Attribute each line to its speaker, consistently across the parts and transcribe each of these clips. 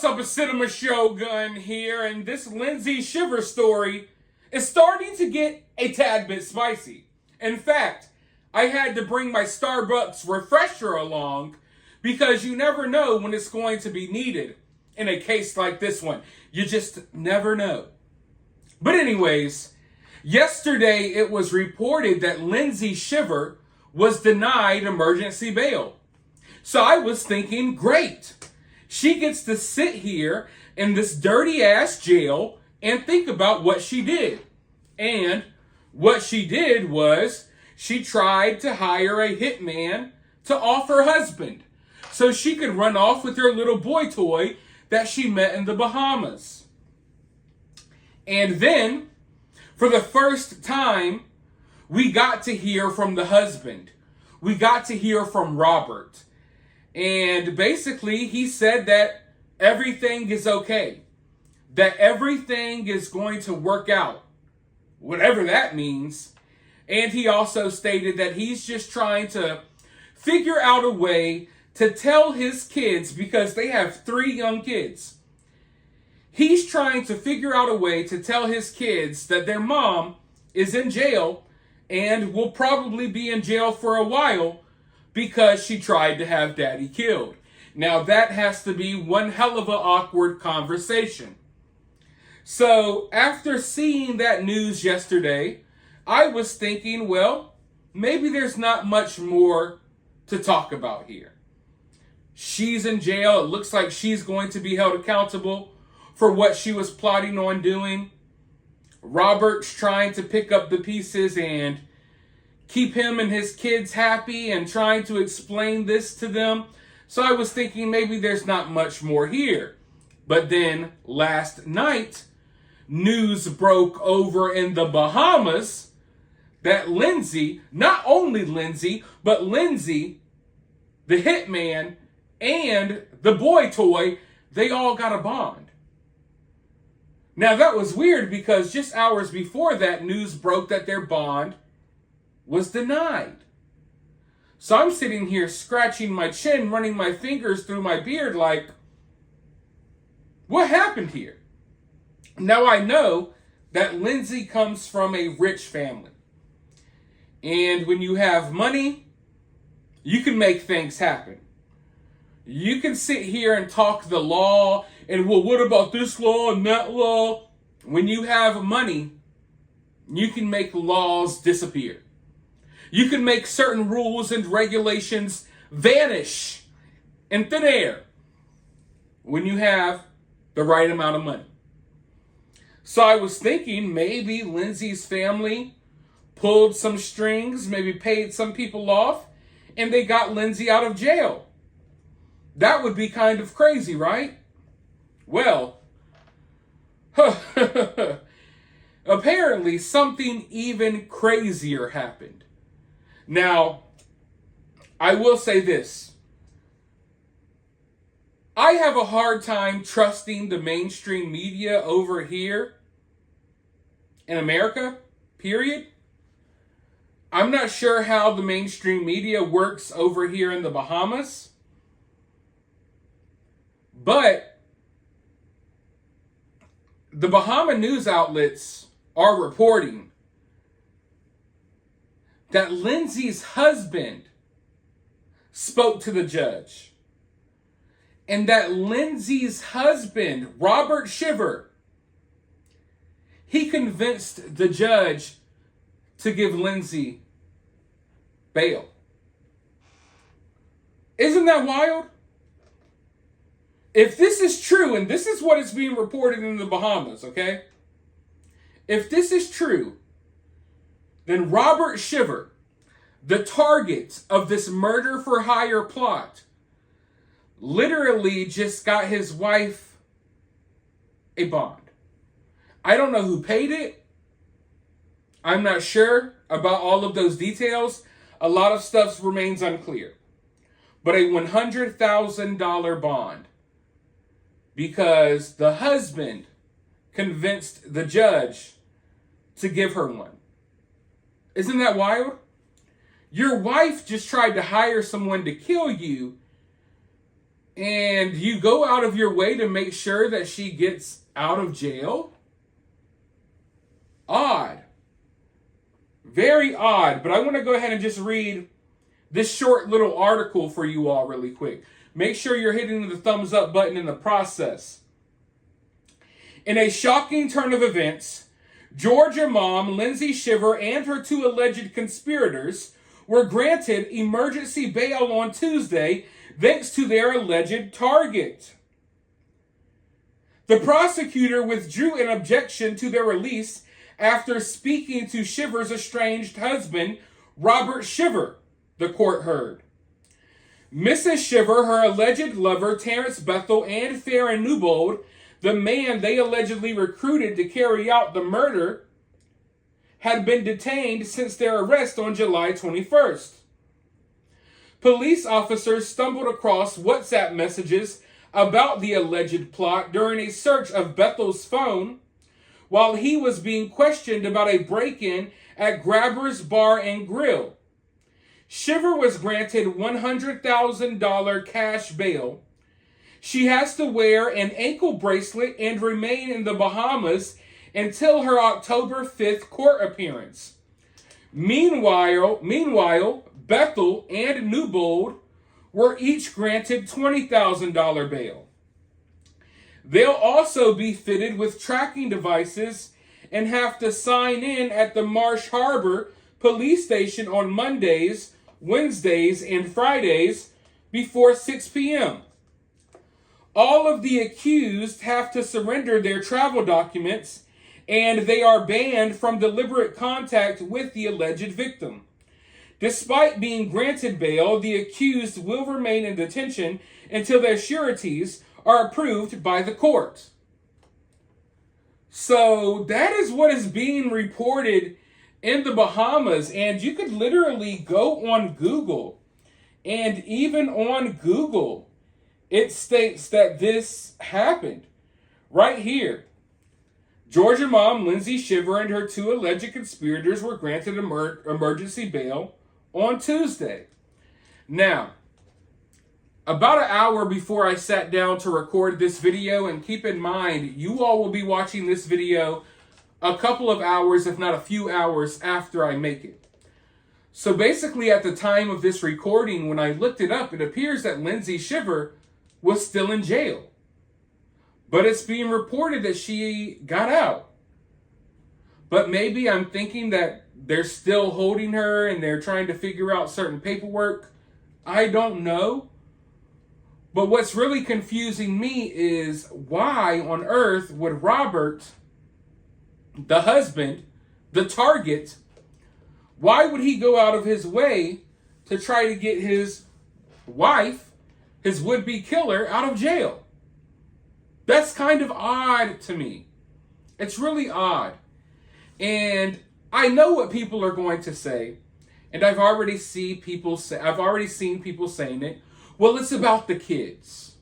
Speaker 1: What's up, a Cinema Shogun here, and this Lindsay Shiver story is starting to get a tad bit spicy. In fact, I had to bring my Starbucks refresher along because you never know when it's going to be needed in a case like this one. You just never know. But anyways, yesterday it was reported that Lindsay Shiver was denied emergency bail. So I was thinking, great. She gets to sit here in this dirty ass jail and think about what she did. And what she did was she tried to hire a hitman to off her husband so she could run off with her little boy toy that she met in the Bahamas. And then, for the first time, we got to hear from the husband. We got to hear from Robert. And basically, he said that everything is okay. That everything is going to work out. Whatever that means. And he also stated that he's just trying to figure out a way to tell his kids, because they have 3 young kids. He's trying to figure out a way to tell his kids that their mom is in jail and will probably be in jail for a while because she tried to have daddy killed. Now that has to be one hell of an awkward conversation. So after seeing that news yesterday, I was thinking, well, maybe there's not much more to talk about here. She's in jail. It looks like she's going to be held accountable for what she was plotting on doing. Robert's trying to pick up the pieces and keep him and his kids happy and trying to explain this to them. So I was thinking maybe there's not much more here. But then last night, news broke over in the Bahamas that Lindsay, not only Lindsay, but Lindsay, the hitman, and the boy toy, they all got a bond. Now that was weird because just hours before that, news broke that their bond was denied. So I'm sitting here scratching my chin, running my fingers through my beard like, what happened here? Now I know that Lindsay comes from a rich family. And when you have money, you can make things happen. You can sit here and talk the law and, well, what about this law and that law? When you have money, you can make laws disappear. You can make certain rules and regulations vanish in thin air when you have the right amount of money. So I was thinking maybe Lindsay's family pulled some strings, maybe paid some people off, and they got Lindsay out of jail. That would be kind of crazy, right? Well, apparently something even crazier happened. Now, I will say this. I have a hard time trusting the mainstream media over here in America, period. I'm not sure how the mainstream media works over here in the Bahamas. But the Bahama news outlets are reporting that Lindsay's husband spoke to the judge. And that Lindsay's husband, Robert Shiver, he convinced the judge to give Lindsay bail. Isn't that wild? If this is true, and this is what is being reported in the Bahamas, okay? If this is true, then Robert Shiver, the target of this murder for hire plot, literally just got his wife a bond. I don't know who paid it. I'm not sure about all of those details. A lot of stuff remains unclear. But a $100,000 bond. Because the husband convinced the judge to give her one. Isn't that wild? Your wife just tried to hire someone to kill you, and you go out of your way to make sure that she gets out of jail? Odd. Very odd. But I want to go ahead and just read this short little article for you all really quick. Make sure you're hitting the thumbs up button in the process. In a shocking turn of events, Georgia mom Lindsay Shiver and her 2 alleged conspirators were granted emergency bail on Tuesday thanks to their alleged target. The prosecutor withdrew an objection to their release after speaking to Shiver's estranged husband, Robert Shiver, the court heard. Mrs. Shiver, her alleged lover, Terrence Bethel, and Farron Newbold, the man they allegedly recruited to carry out the murder, had been detained since their arrest on July 21st. Police officers stumbled across WhatsApp messages about the alleged plot during a search of Bethel's phone while he was being questioned about a break-in at Grabber's Bar and Grill. Shiver was granted $100,000 cash bail. She has to wear an ankle bracelet and remain in the Bahamas until her October 5th court appearance. Meanwhile, Bethel and Newbold were each granted $20,000 bail. They'll also be fitted with tracking devices and have to sign in at the Marsh Harbor police station on Mondays, Wednesdays, and Fridays before 6 p.m. All of the accused have to surrender their travel documents, and they are banned from deliberate contact with the alleged victim. Despite being granted bail, the accused will remain in detention until their sureties are approved by the court. So that is what is being reported in the Bahamas, and you could literally go on Google, and even on Google, it states that this happened right here. Georgia mom Lindsay Shiver and her 2 alleged conspirators were granted emergency bail on Tuesday. Now, about an hour before I sat down to record this video, and keep in mind, you all will be watching this video a couple of hours, if not a few hours, after I make it. So basically, at the time of this recording, when I looked it up, it appears that Lindsay Shiver was still in jail. But it's being reported that she got out. But maybe I'm thinking that they're still holding her and they're trying to figure out certain paperwork. I don't know. But what's really confusing me is why on earth would Robert, the husband, the target, why would he go out of his way to try to get his wife, his would-be killer, out of jail? That's kind of odd to me. It's really odd. And I know what people are going to say, and I've already seen people saying it. Well, it's about the kids.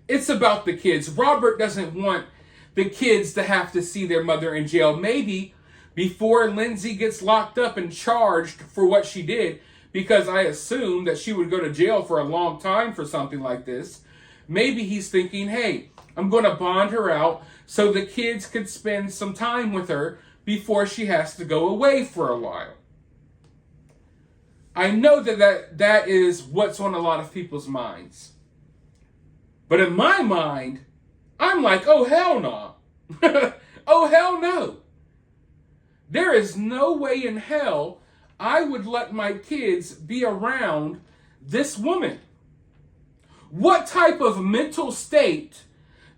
Speaker 1: It's about the kids. Robert doesn't want the kids to have to see their mother in jail. Maybe before Lindsay gets locked up and charged for what she did, because I assume that she would go to jail for a long time for something like this. Maybe he's thinking, hey, I'm going to bond her out so the kids could spend some time with her before she has to go away for a while. I know that is what's on a lot of people's minds. But in my mind, I'm like, oh, hell no. Oh, hell no. There is no way in hell I would let my kids be around this woman. What type of mental state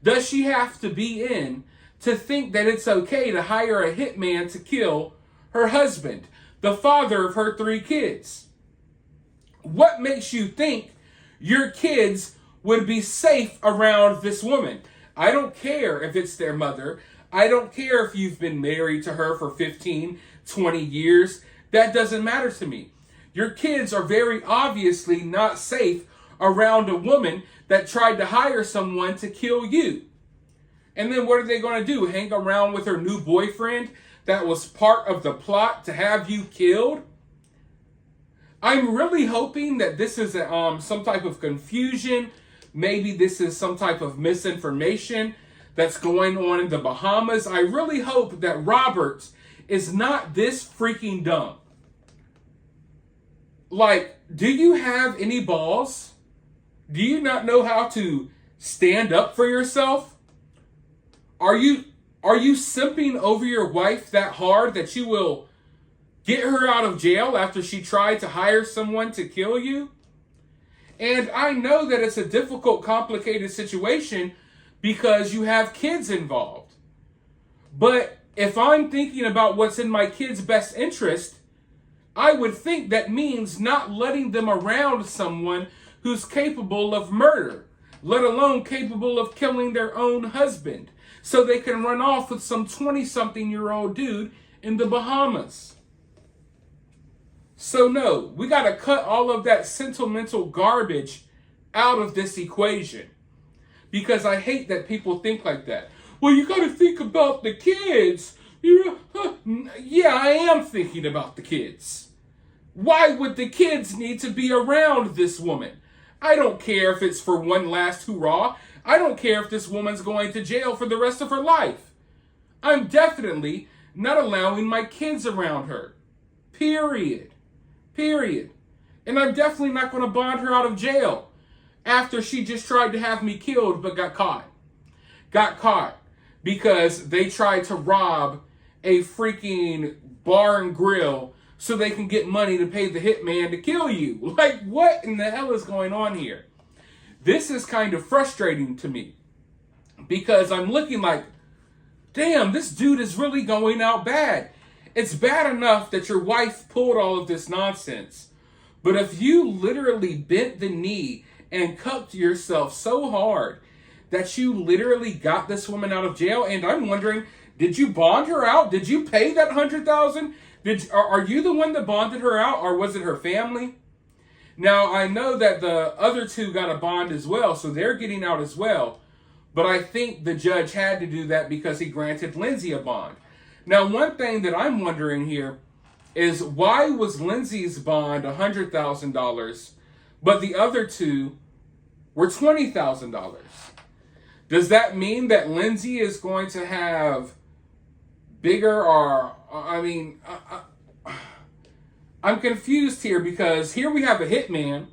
Speaker 1: does she have to be in to think that it's okay to hire a hitman to kill her husband, the father of her 3 kids? What makes you think your kids would be safe around this woman? I don't care if it's their mother. I don't care if you've been married to her for 15, 20 years. That doesn't matter to me. Your kids are very obviously not safe around a woman that tried to hire someone to kill you. And then what are they going to do? Hang around with her new boyfriend that was part of the plot to have you killed? I'm really hoping that this is some type of confusion. maybe this is some type of misinformation that's going on in the Bahamas. I really hope that Robert is not this freaking dumb. Like, do you have any balls? Do you not know how to stand up for yourself? Are you simping over your wife that hard that you will get her out of jail after she tried to hire someone to kill you? And I know that it's a difficult, complicated situation because you have kids involved. But if I'm thinking about what's in my kids' best interest, I would think that means not letting them around someone who's capable of murder, let alone capable of killing their own husband, so they can run off with some 20-something-year-old dude in the Bahamas. So no, we got to cut all of that sentimental garbage out of this equation. Because I hate that people think like that. Well, you got to think about the kids. Yeah, I am thinking about the kids. Why would the kids need to be around this woman? I don't care if it's for one last hurrah. I don't care if this woman's going to jail for the rest of her life. I'm definitely not allowing my kids around her. Period. And I'm definitely not going to bond her out of jail after she just tried to have me killed but got caught. Got caught because they tried to rob a freaking bar and grill so they can get money to pay the hitman to kill you. Like, what in the hell is going on here? This is kind of frustrating to me because I'm looking like, damn, this dude is really going out bad. It's bad enough that your wife pulled all of this nonsense. But if you literally bent the knee and cupped yourself so hard that you literally got this woman out of jail, and I'm wondering, did you bond her out? Did you pay that $100,000? Are you the one that bonded her out, or was it her family? Now, I know that the other two got a bond as well, so they're getting out as well. But I think the judge had to do that because he granted Lindsay a bond. Now, one thing that I'm wondering here is why was Lindsay's bond $100,000, but the other two were $20,000? Does that mean that Lindsay is going to have bigger I'm confused here because here we have a hitman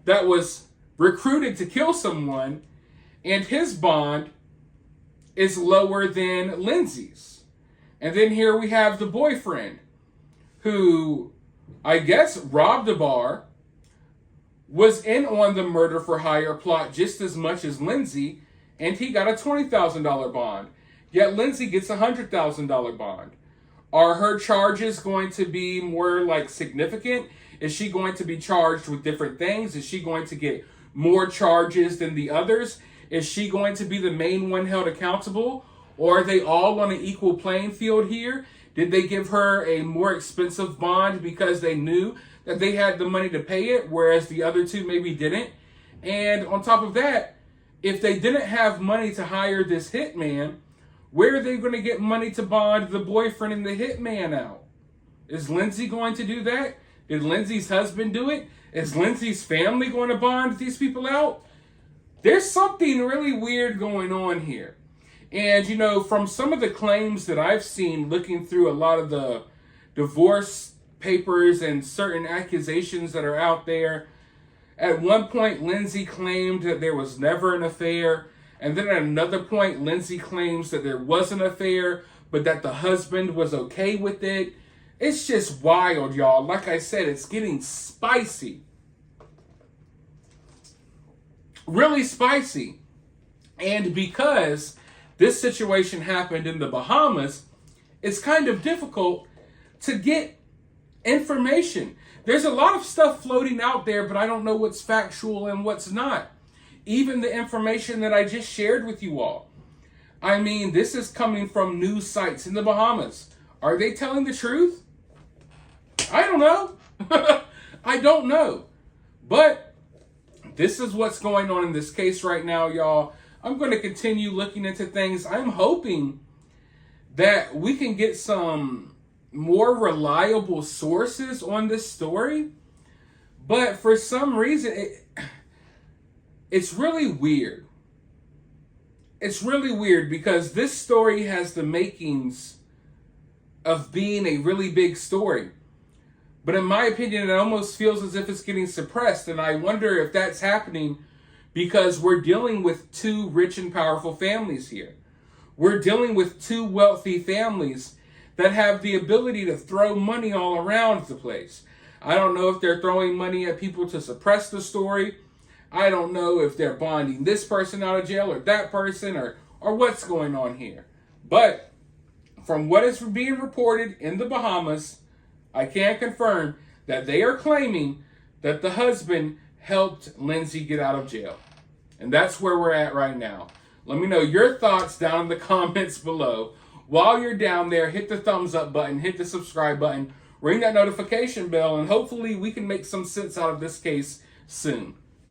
Speaker 1: that was recruited to kill someone and his bond is lower than Lindsay's. And then here we have the boyfriend who, I guess, robbed a bar, was in on the murder for hire plot just as much as Lindsay, and he got a $20,000 bond. Yet Lindsay gets a $100,000 bond. Are her charges going to be more like significant? Is she going to be charged with different things? Is she going to get more charges than the others? Is she going to be the main one held accountable? Or are they all on an equal playing field here? Did they give her a more expensive bond because they knew that they had the money to pay it, whereas the other two maybe didn't? And on top of that, if they didn't have money to hire this hitman, where are they going to get money to bond the boyfriend and the hitman out? Is Lindsay going to do that? Did Lindsay's husband do it? Is Lindsay's family going to bond these people out? There's something really weird going on here. And, you know, from some of the claims that I've seen looking through a lot of the divorce papers and certain accusations that are out there, at one point Lindsay claimed that there was never an affair. And then at another point, Lindsay claims that there was an affair, but that the husband was okay with it. It's just wild, y'all. Like I said, it's getting spicy. Really spicy. And because this situation happened in the Bahamas, it's kind of difficult to get information. There's a lot of stuff floating out there, but I don't know what's factual and what's not. Even the information that I just shared with you all. I mean, this is coming from news sites in the Bahamas. Are they telling the truth? I don't know. I don't know. But this is what's going on in this case right now, y'all. I'm going to continue looking into things. I'm hoping that we can get some more reliable sources on this story. But for some reason, it's really weird. It's really weird because this story has the makings of being a really big story. But in my opinion, it almost feels as if it's getting suppressed. And I wonder if that's happening because we're dealing with two rich and powerful families here. We're dealing with two wealthy families that have the ability to throw money all around the place. I don't know if they're throwing money at people to suppress the story. I don't know if they're bonding this person out of jail or that person or what's going on here. But from what is being reported in the Bahamas, I can confirm that they are claiming that the husband helped Lindsay get out of jail. And that's where we're at right now. Let me know your thoughts down in the comments below. While you're down there, hit the thumbs up button, hit the subscribe button, ring that notification bell, and hopefully we can make some sense out of this case soon.